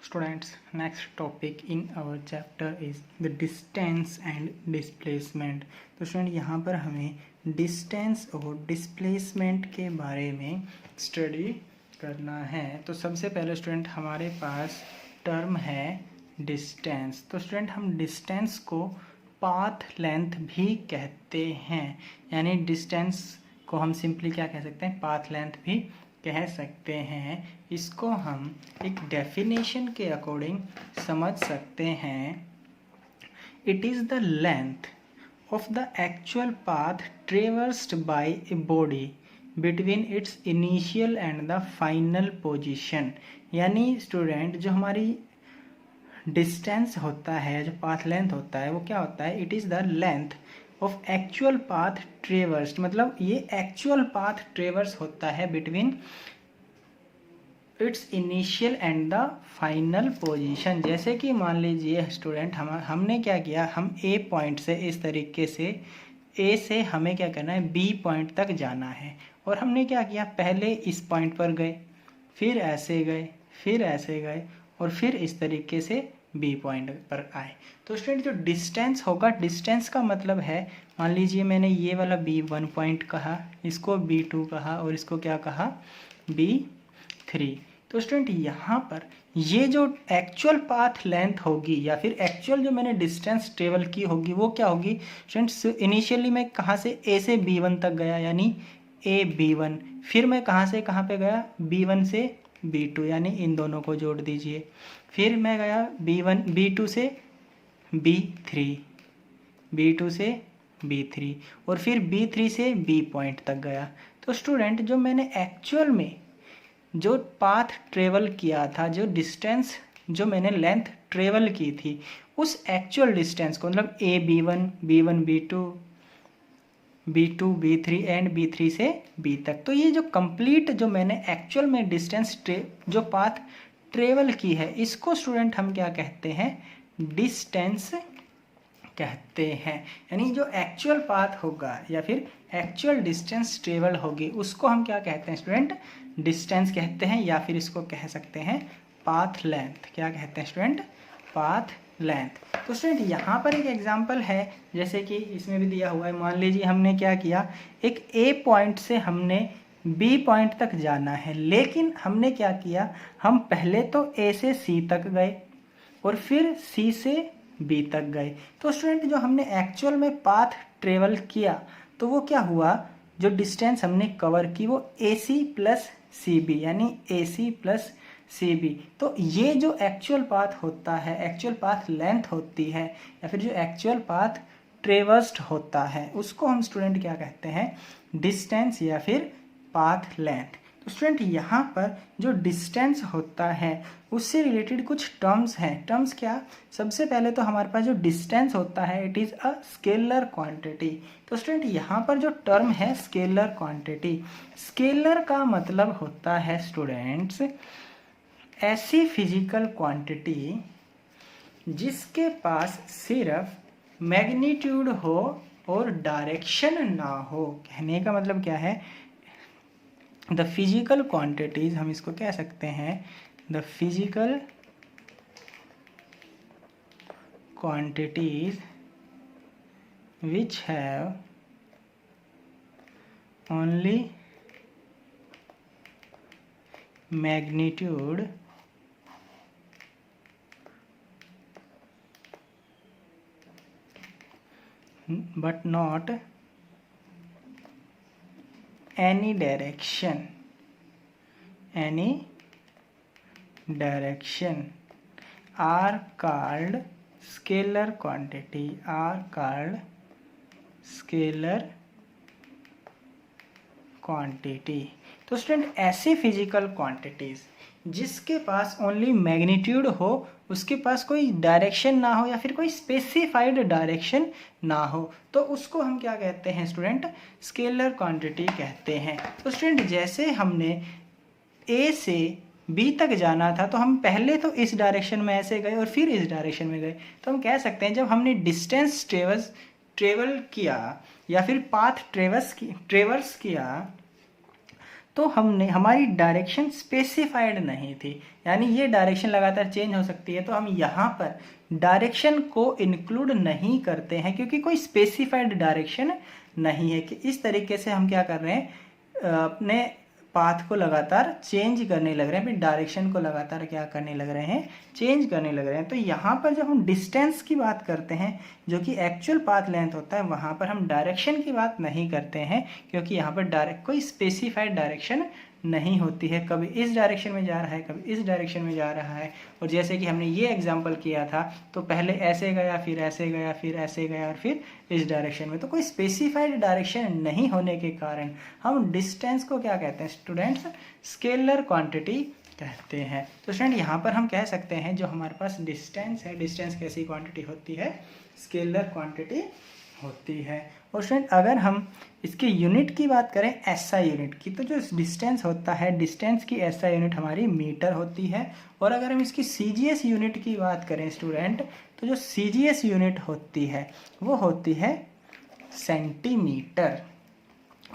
Students, next topic in our chapter is the distance and displacement. तो student यहाँ पर हमें डिस्टेंस और डिस्प्लेसमेंट के बारे में स्टडी करना है। तो सबसे पहले स्टूडेंट हमारे पास टर्म है डिस्टेंस। तो स्टूडेंट हम डिस्टेंस को पाथ लेंथ भी कहते हैं, यानी डिस्टेंस को हम सिंपली क्या कह सकते हैं, पाथ लेंथ भी कह सकते हैं। इसको हम एक डेफिनेशन के अकॉर्डिंग समझ सकते हैं। It is the length of the actual path traversed by a body between its initial and the final position. यानी स्टूडेंट जो हमारी डिस्टेंस होता है, जो पाथ लेंथ होता है, वो क्या होता है, it is the length of actual path traversed, मतलब ये एक्चुअल पाथ ट्रेवर्स होता है between its initial and the final position. जैसे कि मान लीजिए स्टूडेंट हमने क्या किया, हम ए पॉइंट से इस तरीके से ए से हमें क्या करना है, बी पॉइंट तक जाना है, और हमने क्या किया, पहले इस पॉइंट पर गए, फिर ऐसे गए, फिर ऐसे गए, और फिर इस तरीके से बी पॉइंट पर आए। तो स्टूडेंट जो डिस्टेंस होगा, डिस्टेंस का मतलब है, मान लीजिए मैंने ये वाला B1 पॉइंट कहा, इसको B2 कहा, और इसको क्या कहा, B3। तो स्टूडेंट यहाँ पर ये जो एक्चुअल पाथ लेंथ होगी या फिर एक्चुअल जो मैंने डिस्टेंस ट्रेवल की होगी, वो क्या होगी स्टूडेंट्स, इनिशियली मैं कहाँ से ए से B1 तक गया, यानी ए B1, फिर मैं कहाँ से कहाँ पे गया, B1 से B2, यानी इन दोनों को जोड़ दीजिए, फिर मैं गया B2 से B3, B2 से B3, और फिर B3 से B पॉइंट तक गया। तो स्टूडेंट जो मैंने एक्चुअल में जो पाथ ट्रेवल किया था, जो डिस्टेंस जो मैंने लेंथ ट्रेवल की थी, उस एक्चुअल डिस्टेंस को, मतलब A B1 B1 B2 B2 B3 and B3 से B तक, तो ये जो कंप्लीट जो मैंने एक्चुअल में डिस्टेंस जो पाथ ट्रेवल की है, इसको स्टूडेंट हम क्या कहते हैं, डिस्टेंस कहते हैं। यानी जो एक्चुअल पाथ होगा या फिर एक्चुअल डिस्टेंस ट्रेवल होगी, उसको हम क्या कहते हैं स्टूडेंट, डिस्टेंस कहते हैं, या फिर इसको कह सकते हैं पाथ लेंथ। क्या कहते हैं स्टूडेंट, पाथ लेंथ। तो स्टूडेंट यहाँ पर एक एग्जांपल है, जैसे कि इसमें भी दिया हुआ है। मान लीजिए हमने क्या किया, एक ए पॉइंट से हमने बी पॉइंट तक जाना है, लेकिन हमने क्या किया, हम पहले तो ए से सी तक गए और फिर सी से बी तक गए। तो स्टूडेंट जो हमने एक्चुअल में पाथ ट्रेवल किया, तो वो क्या हुआ, जो डिस्टेंस हमने कवर की वो AC प्लस CB, यानी AC प्लस CB। तो ये जो एक्चुअल पाथ होता है, एक्चुअल पाथ लेंथ होती है, या फिर जो एक्चुअल पाथ ट्रेवर्स्ड होता है, उसको हम स्टूडेंट क्या कहते हैं, डिस्टेंस या फिर पाथ लेंथ। तो स्टूडेंट यहाँ पर जो डिस्टेंस होता है उससे रिलेटेड कुछ टर्म्स हैं। टर्म्स क्या, सबसे पहले तो हमारे पास जो डिस्टेंस होता है, it is a scalar quantity. तो स्टूडेंट यहाँ पर जो टर्म है स्केलर क्वांटिटी, स्केलर का मतलब होता है स्टूडेंट्स ऐसी फिजिकल क्वांटिटी जिसके पास सिर्फ मैग्नीट्यूड हो और डायरेक्शन ना हो। कहने का मतलब क्या है, द फिजिकल क्वांटिटीज, हम इसको कह सकते हैं the physical quantities which have only magnitude but not any direction are called scalar quantity, are called scalar quantity। तो स्टूडेंट ऐसी फिजिकल क्वांटिटीज जिसके पास ओनली मैग्नीट्यूड हो, उसके पास कोई डायरेक्शन ना हो या फिर कोई स्पेसिफाइड डायरेक्शन ना हो, तो उसको हम क्या कहते हैं स्टूडेंट, स्केलर क्वांटिटी कहते हैं। तो स्टूडेंट जैसे हमने ए से बी तक जाना था, तो हम पहले तो इस डायरेक्शन में ऐसे गए और फिर इस डायरेक्शन में गए, तो हम कह सकते हैं जब हमने डिस्टेंस ट्रेवल किया या फिर पाथ ट्रेवर्स किया, तो हमने हमारी डायरेक्शन स्पेसिफाइड नहीं थी, यानी ये डायरेक्शन लगातार चेंज हो सकती है, तो हम यहाँ पर डायरेक्शन को इंक्लूड नहीं करते हैं क्योंकि कोई स्पेसिफाइड डायरेक्शन नहीं है कि इस तरीके से हम क्या कर रहे हैं, अपने पाथ को लगातार चेंज करने लग रहे हैं, अपनी डायरेक्शन को लगातार क्या करने लग रहे हैं, चेंज करने लग रहे हैं। तो यहाँ पर जब हम डिस्टेंस की बात करते हैं जो कि एक्चुअल पाथ लेंथ होता है, वहाँ पर हम डायरेक्शन की बात नहीं करते हैं क्योंकि यहाँ पर डायरेक्ट कोई स्पेसिफाइड डायरेक्शन नहीं होती है, कभी इस डायरेक्शन में जा रहा है, कभी इस डायरेक्शन में जा रहा है। और जैसे कि हमने ये एग्जांपल किया था, तो पहले ऐसे गया, फिर ऐसे गया, फिर ऐसे गया और फिर इस डायरेक्शन में, तो कोई स्पेसिफाइड डायरेक्शन नहीं होने के कारण हम डिस्टेंस को क्या कहते हैं स्टूडेंट्स, स्केलर क्वांटिटी कहते हैं। तो स्टूडेंट यहाँ पर हम कह सकते हैं जो हमारे पास डिस्टेंस है, डिस्टेंस कैसी क्वांटिटी होती है, स्केलर क्वांटिटी होती है। और स्टूडेंट अगर हम इसके यूनिट की बात करें एसआई यूनिट की, तो जो डिस्टेंस होता है, डिस्टेंस की एसआई यूनिट हमारी मीटर होती है। और अगर हम इसकी सीजीएस यूनिट की बात करें स्टूडेंट, तो जो सीजीएस यूनिट होती है वो होती है सेंटीमीटर।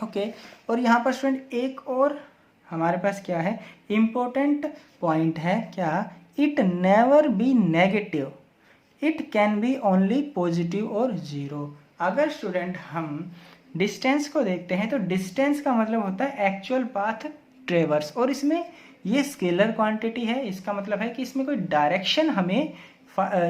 ओके, और यहाँ पर स्टूडेंट एक और हमारे पास क्या है, इम्पोर्टेंट पॉइंट है, क्या, it never be negative, it can be only positive और जीरो। अगर स्टूडेंट हम डिस्टेंस को देखते हैं तो डिस्टेंस का मतलब होता है एक्चुअल पाथ ट्रेवर्स, और इसमें ये स्केलर क्वांटिटी है, इसका मतलब है कि इसमें कोई डायरेक्शन हमें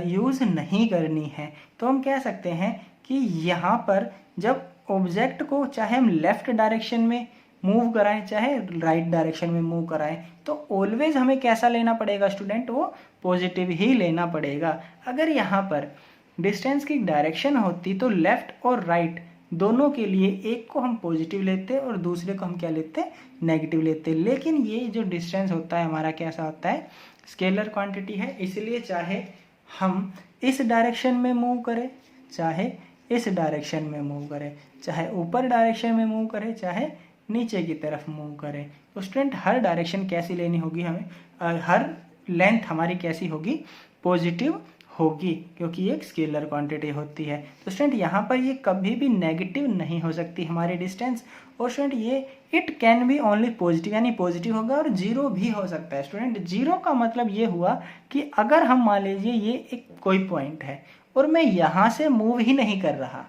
यूज़ नहीं करनी है। तो हम कह सकते हैं कि यहाँ पर जब ऑब्जेक्ट को चाहे हम लेफ्ट डायरेक्शन में मूव कराएं चाहे राइट डायरेक्शन में मूव कराएं, तो ऑलवेज हमें कैसा लेना पड़ेगा स्टूडेंट, वो पॉजिटिव ही लेना पड़ेगा। अगर यहाँ पर डिस्टेंस की डायरेक्शन होती तो लेफ्ट और राइट दोनों के लिए एक को हम पॉजिटिव लेते और दूसरे को हम क्या लेते, नेगेटिव लेते। लेकिन ये जो डिस्टेंस होता है हमारा कैसा होता है, स्केलर क्वांटिटी है, इसलिए चाहे हम इस डायरेक्शन में मूव करें, चाहे इस डायरेक्शन में मूव करें, चाहे ऊपर डायरेक्शन में मूव करें, चाहे नीचे की तरफ मूव करें, तो स्टूडेंट हर डायरेक्शन कैसी लेनी होगी हमें, हर लेंथ हमारी कैसी होगी, पॉजिटिव होगी, क्योंकि ये एक स्केलर क्वांटिटी होती है। तो स्टूडेंट यहाँ पर ये कभी भी नेगेटिव नहीं हो सकती हमारी डिस्टेंस। और स्टूडेंट ये it can be only positive, यानी पॉजिटिव होगा और जीरो भी हो सकता है। स्टूडेंट जीरो का मतलब ये हुआ कि अगर हम मान लीजिए ये एक कोई पॉइंट है और मैं यहाँ से मूव ही नहीं कर रहा,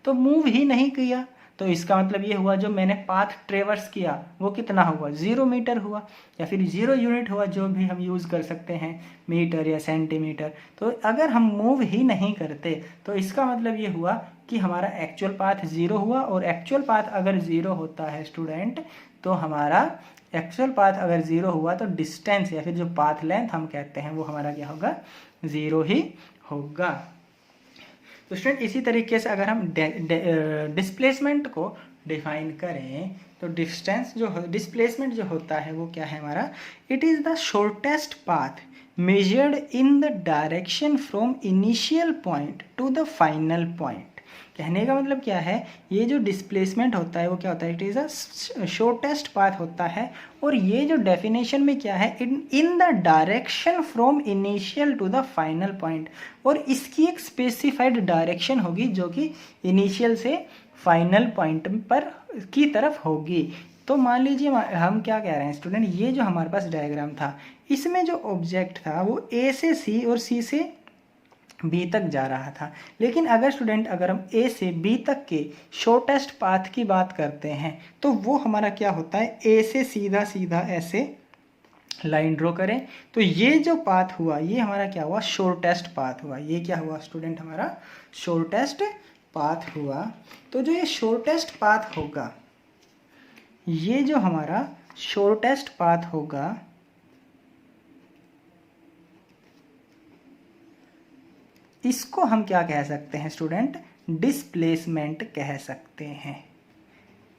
तो मूव ही नहीं किया, तो इसका मतलब ये हुआ जो मैंने पाथ ट्रेवर्स किया वो कितना हुआ, 0 मीटर हुआ, या फिर 0 यूनिट हुआ, जो भी हम यूज़ कर सकते हैं, मीटर या सेंटीमीटर। तो अगर हम मूव ही नहीं करते तो इसका मतलब ये हुआ कि हमारा एक्चुअल पाथ 0 हुआ, और एक्चुअल पाथ अगर 0 होता है स्टूडेंट, तो हमारा एक्चुअल पाथ अगर 0 हुआ तो डिस्टेंस या फिर जो पाथ लेंथ हम कहते हैं वो हमारा क्या होगा, 0 ही होगा। तो स्टूडेंट इसी तरीके से अगर हम डिस्प्लेसमेंट को डिफाइन करें तो डिस्प्लेसमेंट जो होता है वो क्या है हमारा, it is the shortest path measured in the direction from initial point two the final point. कहने का मतलब क्या है, ये जो डिस्प्लेसमेंट होता है वो क्या होता है, it is a shortest path होता है। और ये जो डेफिनेशन में क्या है, in the direction from initial to the final point, और इसकी एक स्पेसिफाइड डायरेक्शन होगी जो कि इनिशियल से फाइनल पॉइंट पर की तरफ होगी। तो मान लीजिए हम क्या कह रहे हैं स्टूडेंट, ये जो हमारे पास डायग्राम था इसमें जो ऑब्जेक्ट था वो ए से सी और सी से बी तक जा रहा था। लेकिन अगर स्टूडेंट अगर हम ए से बी तक के शॉर्टेस्ट पाथ की बात करते हैं तो वो हमारा क्या होता है, ए से सीधा सीधा ऐसे लाइन ड्रॉ करें तो ये जो पाथ हुआ ये हमारा क्या हुआ, शॉर्टेस्ट पाथ हुआ। ये क्या हुआ स्टूडेंट, हमारा शॉर्टेस्ट पाथ हुआ। तो जो ये शॉर्टेस्ट पाथ होगा, ये जो हमारा शॉर्टेस्ट पाथ होगा, इसको हम क्या कह सकते हैं स्टूडेंट, डिस्प्लेसमेंट कह सकते हैं।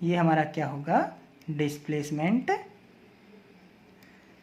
ये हमारा क्या होगा, डिस्प्लेसमेंट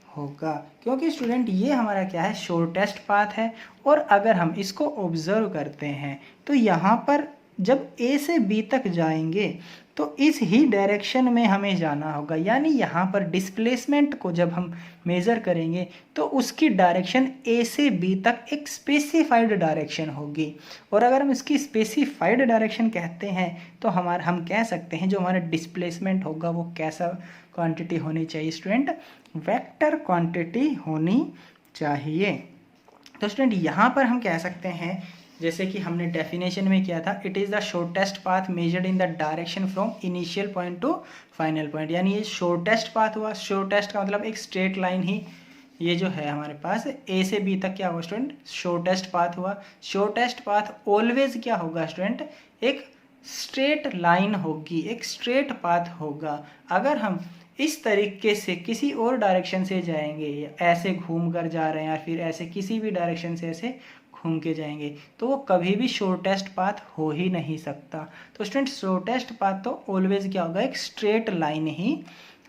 होगा, क्योंकि स्टूडेंट ये हमारा क्या है, शॉर्टेस्ट पाथ है। और अगर हम इसको ऑब्जर्व करते हैं तो यहाँ पर जब ए से बी तक जाएंगे तो इस ही डायरेक्शन में हमें जाना होगा, यानी यहाँ पर डिस्प्लेसमेंट को जब हम मेज़र करेंगे तो उसकी डायरेक्शन ए से बी तक एक स्पेसिफाइड डायरेक्शन होगी। और अगर हम इसकी स्पेसिफाइड डायरेक्शन कहते हैं तो हम कह सकते हैं जो हमारा डिस्प्लेसमेंट होगा वो कैसा क्वांटिटी होनी चाहिए स्टूडेंट, वेक्टर क्वांटिटी होनी चाहिए। तो स्टूडेंट यहाँ पर हम कह सकते हैं जैसे कि हमने डेफिनेशन में किया था, it is the shortest path measured in the direction from initial point two final point, यानी ये शॉर्टेस्ट पाथ हुआ। शॉर्टेस्ट का मतलब एक स्ट्रेट लाइन ही ये जो है हमारे पास ए से बी तक क्या हुआ स्टूडेंट, शॉर्टेस्ट पाथ हुआ। शॉर्टेस्ट पाथ ऑलवेज क्या होगा स्टूडेंट, एक स्ट्रेट लाइन होगी, एक स्ट्रेट पाथ होगा। अगर हम इस तरीके से किसी और डायरेक्शन से जाएंगे, या ऐसे घूम कर जा रहे हैं या फिर ऐसे किसी भी डायरेक्शन से ऐसे घूम के जाएंगे, तो वो कभी भी शॉर्टेस्ट पाथ हो ही नहीं सकता। तो स्टूडेंट शॉर्टेस्ट पाथ तो ऑलवेज क्या होगा, एक स्ट्रेट लाइन ही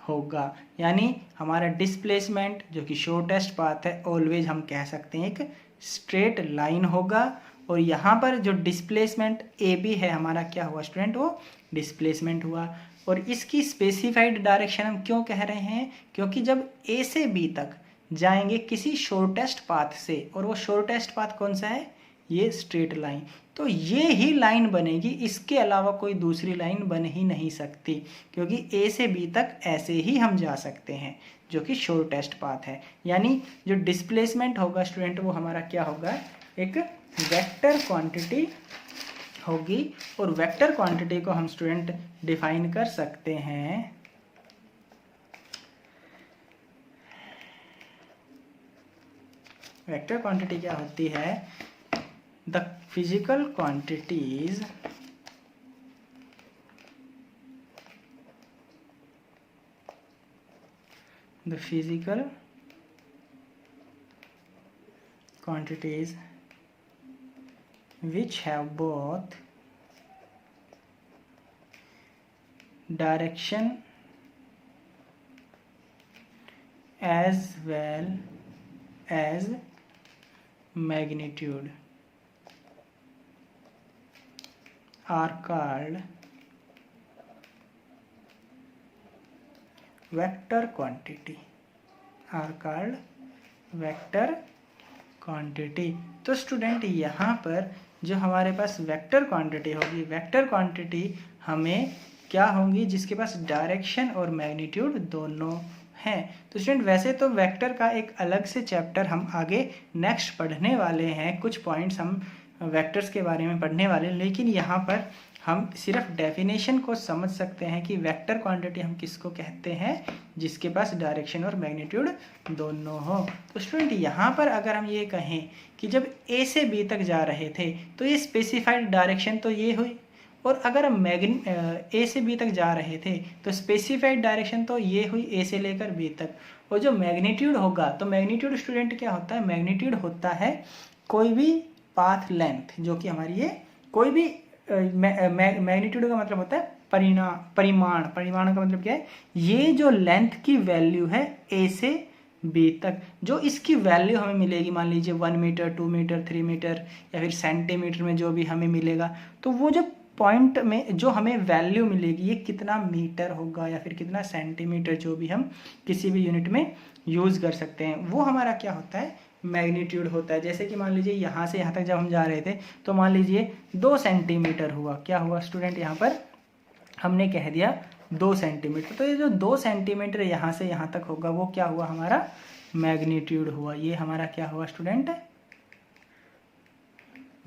होगा। यानी हमारा डिस्प्लेसमेंट जो कि शॉर्टेस्ट पाथ है ऑलवेज हम कह सकते हैं एक स्ट्रेट लाइन होगा। और यहाँ पर जो डिस्प्लेसमेंट ए बी है हमारा क्या हुआ स्टूडेंट, वो डिस्प्लेसमेंट हुआ। और इसकी स्पेसिफाइड डायरेक्शन हम क्यों कह रहे हैं, क्योंकि जब ए से बी तक जाएंगे किसी शॉर्टेस्ट पाथ से, और वो शॉर्टेस्ट पाथ कौन सा है, ये स्ट्रेट लाइन, तो ये ही लाइन बनेगी, इसके अलावा कोई दूसरी लाइन बन ही नहीं सकती, क्योंकि ए से बी तक ऐसे ही हम जा सकते हैं जो कि शॉर्टेस्ट पाथ है। यानी जो डिस्प्लेसमेंट होगा स्टूडेंट वो हमारा क्या होगा, एक वेक्टर क्वांटिटी होगी। और वेक्टर क्वांटिटी को हम स्टूडेंट डिफाइन कर सकते हैं वेक्टर क्वांटिटी क्या होती है, the physical quantities which have both direction as well as magnitude are called vector quantity, तो स्टूडेंट यहाँ पर जो हमारे पास वेक्टर क्वांटिटी होगी, वेक्टर क्वांटिटी हमें क्या होंगी, जिसके पास डायरेक्शन और मैग्नीट्यूड दोनों हैं। तो स्टूडेंट वैसे तो वेक्टर का एक अलग से चैप्टर हम आगे नेक्स्ट पढ़ने वाले हैं, कुछ पॉइंट्स हम वेक्टर्स के बारे में पढ़ने वाले, लेकिन यहाँ पर हम सिर्फ डेफिनेशन को समझ सकते हैं कि वेक्टर क्वांटिटी हम किसको कहते हैं, जिसके पास डायरेक्शन और मैग्नीट्यूड दोनों हो। तो स्टूडेंट यहाँ पर अगर हम ये कहें कि जब ए से बी तक जा रहे थे तो ये स्पेसिफाइड डायरेक्शन तो ये हुई, और अगर हम ए से बी तक जा रहे थे तो स्पेसिफाइड डायरेक्शन तो ये हुई ए से लेकर बी तक। और जो मैग्नीट्यूड होगा, तो मैग्नीट्यूड स्टूडेंट क्या होता है, मैग्नीट्यूड होता है कोई भी पाथ लेंथ, जो कि हमारी ये कोई भी मैग्नीट्यूड का मतलब होता है परिमाण का मतलब क्या है, ये जो लेंथ की वैल्यू है ए से बी तक, जो इसकी वैल्यू हमें मिलेगी, मान लीजिए 1 मीटर 2 मीटर 3 मीटर या फिर सेंटीमीटर में जो भी हमें मिलेगा, तो वो जो पॉइंट में जो हमें वैल्यू मिलेगी ये कितना मीटर होगा या फिर कितना सेंटीमीटर, जो भी हम किसी भी यूनिट में यूज़ कर सकते हैं, वो हमारा क्या होता है, मैग्नीट्यूड होता है। जैसे कि मान लीजिए यहाँ से यहाँ तक जब हम जा रहे थे तो मान लीजिए 2 सेंटीमीटर हुआ, क्या हुआ स्टूडेंट, यहाँ पर हमने कह दिया 2 सेंटीमीटर, तो ये जो 2 सेंटीमीटर यहाँ से यहाँ तक होगा वो क्या हुआ, हमारा मैग्नीट्यूड हुआ। ये हमारा क्या हुआ स्टूडेंट,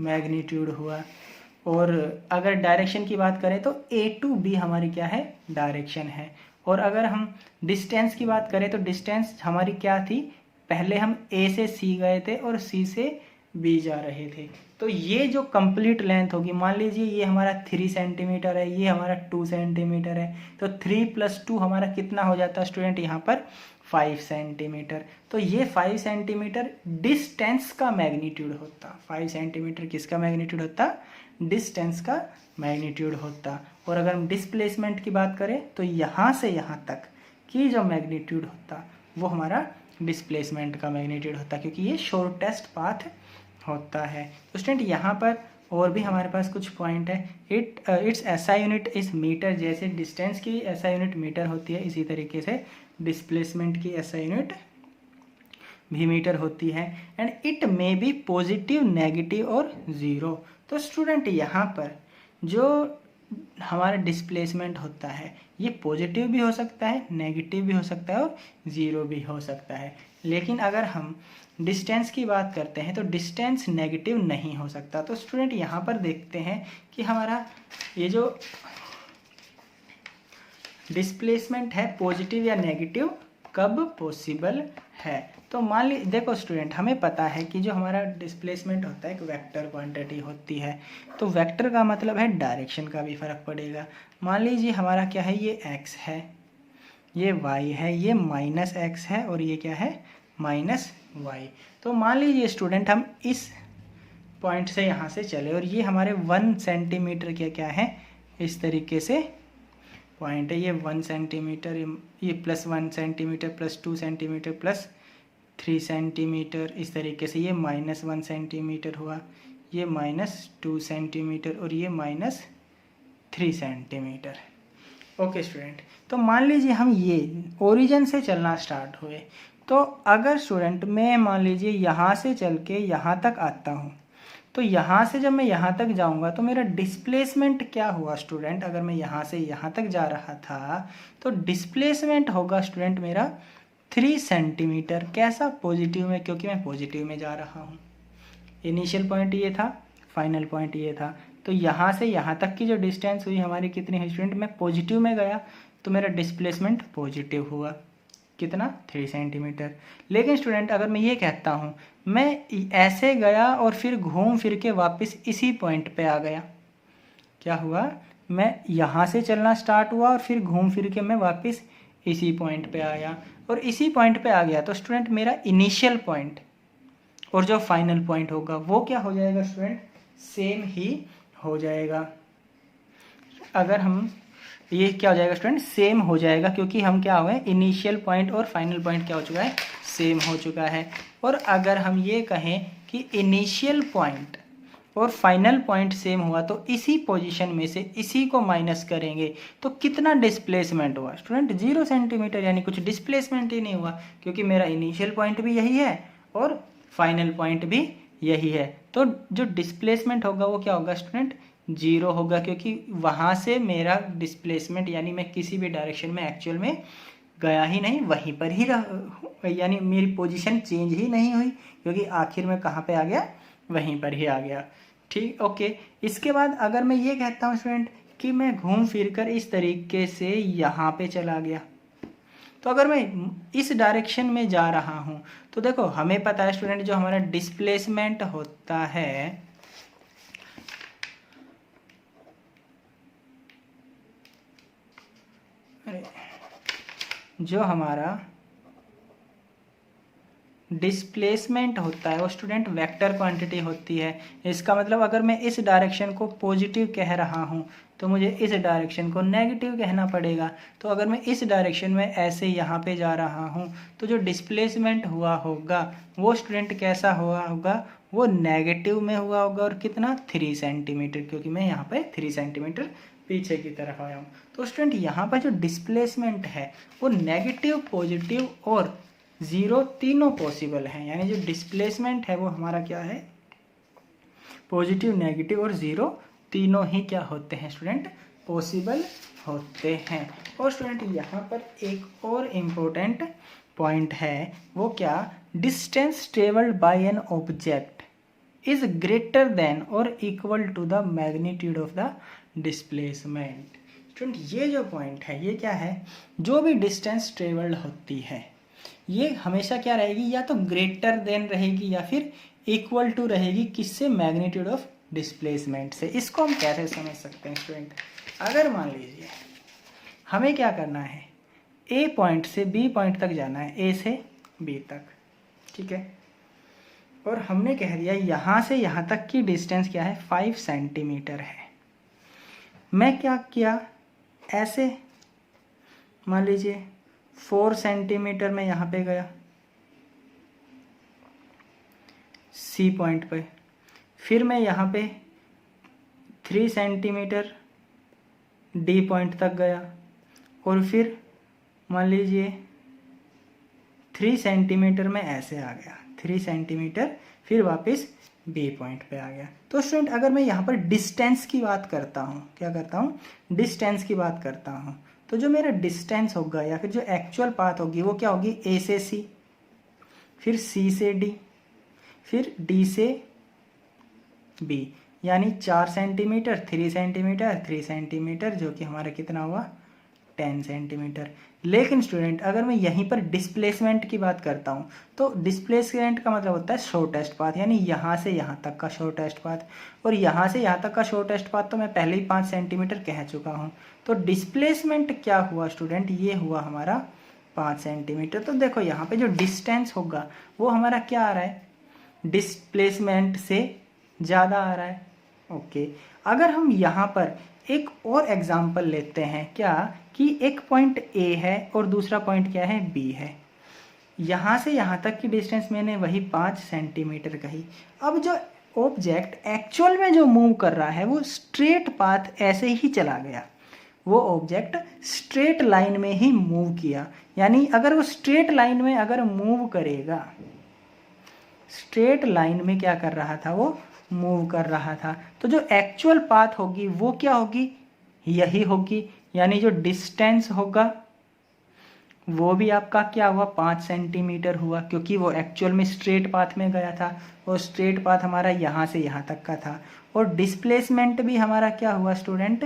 मैग्नीट्यूड हुआ। और अगर डायरेक्शन की बात करें तो ए टू बी हमारी क्या है, डायरेक्शन है। और अगर हम डिस्टेंस की बात करें तो डिस्टेंस हमारी क्या थी, पहले हम ए से सी गए थे और सी से बी जा रहे थे, तो ये जो कंप्लीट लेंथ होगी, मान लीजिए ये हमारा 3 सेंटीमीटर है, ये हमारा 2 सेंटीमीटर है, तो 3 + 2 हमारा कितना हो जाता है स्टूडेंट, यहाँ पर 5 सेंटीमीटर। तो ये 5 सेंटीमीटर डिस्टेंस का मैग्नीट्यूड होता, 5 सेंटीमीटर किसका मैग्नीट्यूड होता, डिस्टेंस का मैग्नीट्यूड होता। और अगर हम डिस्प्लेसमेंट की बात करें तो यहाँ से यहाँ तक की जो मैग्नीट्यूड होता वो हमारा डिस्प्लेसमेंट का मैग्नीट्यूड होता, क्योंकि ये शॉर्टेस्ट पाथ होता है। तो स्टूडेंट यहाँ पर और भी हमारे पास कुछ पॉइंट है। इट्स एसआई यूनिट इस मीटर, जैसे डिस्टेंस की एसआई यूनिट मीटर होती है, इसी तरीके से डिस्प्लेसमेंट की एसआई यूनिट भी मीटर होती है। And it may be positive, negative और ज़ीरो। तो स्टूडेंट यहाँ पर जो हमारा डिस्प्लेसमेंट होता है ये पॉजिटिव भी हो सकता है, नेगेटिव भी हो सकता है और ज़ीरो भी हो सकता है। लेकिन अगर हम डिस्टेंस की बात करते हैं तो डिस्टेंस नेगेटिव नहीं हो सकता। तो स्टूडेंट यहाँ पर देखते हैं कि हमारा ये जो डिस्प्लेसमेंट है पॉजिटिव या नेगेटिव कब पॉसिबल है। तो मान ली देखो स्टूडेंट, हमें पता है कि जो हमारा डिस्प्लेसमेंट होता है एक वेक्टर क्वांटिटी होती है। तो वेक्टर का मतलब है डायरेक्शन का भी फर्क पड़ेगा। मान लीजिए हमारा क्या है, ये x है, ये y है, ये -x है और ये क्या है -y। तो मान लीजिए स्टूडेंट हम इस पॉइंट से यहाँ से चले और ये हमारे 1 सेंटीमीटर के क्या है, इस तरीके से पॉइंट है। ये 1 सेंटीमीटर, ये +1 सेंटीमीटर, +2 सेंटीमीटर, +3 सेंटीमीटर, इस तरीके से ये -1 सेंटीमीटर हुआ, ये -2 सेंटीमीटर और ये -3 सेंटीमीटर। ओके स्टूडेंट, तो मान लीजिए हम ये ओरिजिन से चलना स्टार्ट हुए। तो अगर स्टूडेंट मैं मान लीजिए यहाँ से चल के यहाँ तक आता हूँ, तो यहाँ से जब मैं यहाँ तक जाऊँगा तो मेरा डिस्प्लेसमेंट क्या हुआ स्टूडेंट, अगर मैं यहाँ से यहाँ तक जा रहा था तो डिस्प्लेसमेंट होगा स्टूडेंट मेरा 3 सेंटीमीटर। कैसा, पॉजिटिव में, क्योंकि मैं पॉजिटिव में जा रहा हूँ। इनिशियल पॉइंट ये था, फाइनल पॉइंट ये था। तो यहाँ से यहाँ तक की जो डिस्टेंस हुई हमारी कितनी है स्टूडेंट, मैं पॉजिटिव में गया तो मेरा डिस्प्लेसमेंट पॉजिटिव हुआ, कितना 3 सेंटीमीटर। लेकिन स्टूडेंट अगर मैं ये कहता हूँ मैं ऐसे गया और फिर घूम फिर के वापस इसी पॉइंट पे आ गया, क्या हुआ, मैं यहाँ से चलना स्टार्ट हुआ और फिर घूम फिर के मैं वापस इसी पॉइंट पे आया और इसी पॉइंट पे आ गया। तो स्टूडेंट मेरा इनिशियल पॉइंट और जो फाइनल पॉइंट होगा वो क्या हो जाएगा स्टूडेंट, सेम ही हो जाएगा। अगर हम ये क्या हो जाएगा स्टूडेंट, सेम हो जाएगा, क्योंकि हम क्या हुए, इनिशियल पॉइंट और फाइनल पॉइंट क्या हो चुका है, सेम हो चुका है। और अगर हम ये कहें कि इनिशियल पॉइंट और फाइनल पॉइंट सेम हुआ तो इसी पोजीशन में से इसी को माइनस करेंगे तो कितना डिस्प्लेसमेंट हुआ स्टूडेंट, 0 सेंटीमीटर, यानी कुछ डिस्प्लेसमेंट ही नहीं हुआ, क्योंकि मेरा इनिशियल पॉइंट भी यही है और फाइनल पॉइंट भी यही है। तो जो डिस्प्लेसमेंट होगा वो क्या होगा स्टूडेंट, 0 होगा, क्योंकि वहाँ से मेरा डिस्प्लेसमेंट यानी मैं किसी भी डायरेक्शन में एक्चुअल में गया ही नहीं, वहीं पर ही रहा, यानी मेरी पोजीशन चेंज ही नहीं हुई, क्योंकि आखिर में कहाँ पे आ गया, वहीं पर ही आ गया। ठीक, ओके। इसके बाद अगर मैं ये कहता हूँ स्टूडेंट कि मैं घूम फिर कर इस तरीके से यहाँ पे चला गया, तो अगर मैं इस डायरेक्शन में जा रहा हूँ तो देखो हमें पता है स्टूडेंट जो हमारा डिस्प्लेसमेंट होता है जो हमारा डिस्प्लेसमेंट होता है वो स्टूडेंट वेक्टर क्वांटिटी होती है। इसका मतलब अगर मैं इस डायरेक्शन को पॉजिटिव कह रहा हूँ तो मुझे इस डायरेक्शन को नेगेटिव कहना पड़ेगा। तो अगर मैं इस डायरेक्शन में ऐसे यहाँ पे जा रहा हूँ तो जो डिस्प्लेसमेंट हुआ होगा वो स्टूडेंट कैसा हुआ होगा, वो नेगेटिव में हुआ होगा, और कितना 3 सेंटीमीटर, क्योंकि मैं यहाँ पे 3 सेंटीमीटर पीछे की तरफ आया हूँ। तो स्टूडेंट यहाँ पर जो डिस्प्लेसमेंट है वो नेगेटिव, पॉजिटिव और 0 तीनों पॉसिबल हैं, यानी जो डिस्प्लेसमेंट है वो हमारा क्या है, पॉजिटिव, नेगेटिव और 0 तीनों ही क्या होते हैं स्टूडेंट, पॉसिबल होते हैं। और स्टूडेंट यहाँ पर एक और इम्पोर्टेंट पॉइंट है, वो क्या, distance travelled by an object is greater than और equal to the magnitude of the displacement. Student ये जो पॉइंट है ये क्या है, जो भी डिस्टेंस ट्रेवल्ड होती है ये हमेशा क्या रहेगी, या तो ग्रेटर देन रहेगी या फिर इक्वल टू रहेगी, किससे, मैग्नीट्यूड ऑफ डिस्प्लेसमेंट से। इसको हम कैसे समझ सकते हैं स्टूडेंट, अगर मान लीजिए हमें क्या करना है, ए पॉइंट से बी पॉइंट तक जाना है, ए से बी तक, ठीक है, और हमने कह दिया यहाँ से यहाँ तक की डिस्टेंस क्या है, 5 सेंटीमीटर है। मैं क्या किया, ऐसे मान लीजिए 4 सेंटीमीटर में यहाँ पे गया सी पॉइंट पे, फिर मैं यहाँ पे 3 सेंटीमीटर डी पॉइंट तक गया और फिर मान लीजिए 3 सेंटीमीटर में ऐसे आ गया, 3 सेंटीमीटर, फिर वापस बी पॉइंट पे आ गया। तो स्टूडेंट अगर मैं यहाँ पर डिस्टेंस की बात करता हूँ, क्या करता हूँ, डिस्टेंस की बात करता हूँ, तो जो मेरा डिस्टेंस होगा या फिर जो एक्चुअल पाथ होगी वो क्या होगी, ए से सी, फिर सी से डी, फिर डी से बी, यानी 4 सेंटीमीटर, 3 सेंटीमीटर, 3 सेंटीमीटर, जो कि हमारा कितना हुआ, 10 सेंटीमीटर। लेकिन स्टूडेंट अगर मैं यहीं पर डिस्प्लेसमेंट की बात करता हूँ तो डिस्प्लेसमेंट का मतलब होता है शॉर्टेस्ट पाथ, यानी यहाँ से यहाँ तक का शॉर्टेस्ट पाथ, और यहाँ से यहाँ तक का शॉर्टेस्ट पाथ तो मैं पहले ही 5 सेंटीमीटर कह चुका हूँ। तो डिस्प्लेसमेंट क्या हुआ स्टूडेंट, ये हुआ हमारा 5 सेंटीमीटर। तो देखो यहाँ पे जो डिस्टेंस होगा वो हमारा क्या आ रहा है, डिस्प्लेसमेंट से ज़्यादा आ रहा है। ओके, अगर हम यहाँ पर एक और एग्जाम्पल लेते हैं, क्या कि एक पॉइंट ए है और दूसरा पॉइंट क्या है, बी है। यहाँ से यहाँ तक की डिस्टेंस मैंने वही 5 सेंटीमीटर कही। अब जो ऑब्जेक्ट एक्चुअल में जो मूव कर रहा है वो स्ट्रेट पाथ ऐसे ही चला गया, वो ऑब्जेक्ट स्ट्रेट लाइन में ही मूव किया, यानी अगर वो स्ट्रेट लाइन में अगर मूव करेगा, स्ट्रेट लाइन में क्या कर रहा था, वो मूव कर रहा था, तो जो एक्चुअल पाथ होगी वो क्या होगी, यही होगी, यानी जो डिस्टेंस होगा वो भी आपका क्या हुआ, 5 सेंटीमीटर हुआ, क्योंकि वो एक्चुअल में स्ट्रेट पाथ में गया था और स्ट्रेट पाथ हमारा यहाँ से यहाँ तक का था। और डिस्प्लेसमेंट भी हमारा क्या हुआ स्टूडेंट,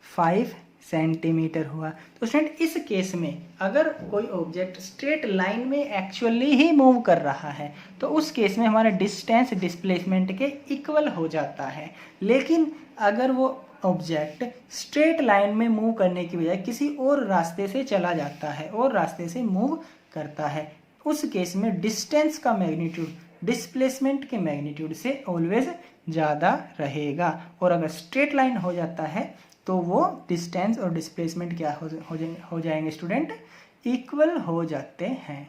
5 सेंटीमीटर हुआ। तो स्टूडेंट इस केस में अगर कोई ऑब्जेक्ट स्ट्रेट लाइन में एक्चुअली ही मूव कर रहा है तो उस केस में हमारा डिस्टेंस डिस्प्लेसमेंट के इक्वल हो जाता है। लेकिन अगर वो ऑब्जेक्ट स्ट्रेट लाइन में मूव करने की बजाय किसी और रास्ते से चला जाता है और रास्ते से मूव करता है, उस केस में डिस्टेंस का मैग्नीट्यूड डिस्प्लेसमेंट के मैग्नीट्यूड से ऑलवेज ज़्यादा रहेगा। और अगर स्ट्रेट लाइन हो जाता है तो वो डिस्टेंस और डिस्प्लेसमेंट क्या हो जाएंगे स्टूडेंट, इक्वल हो जाते हैं।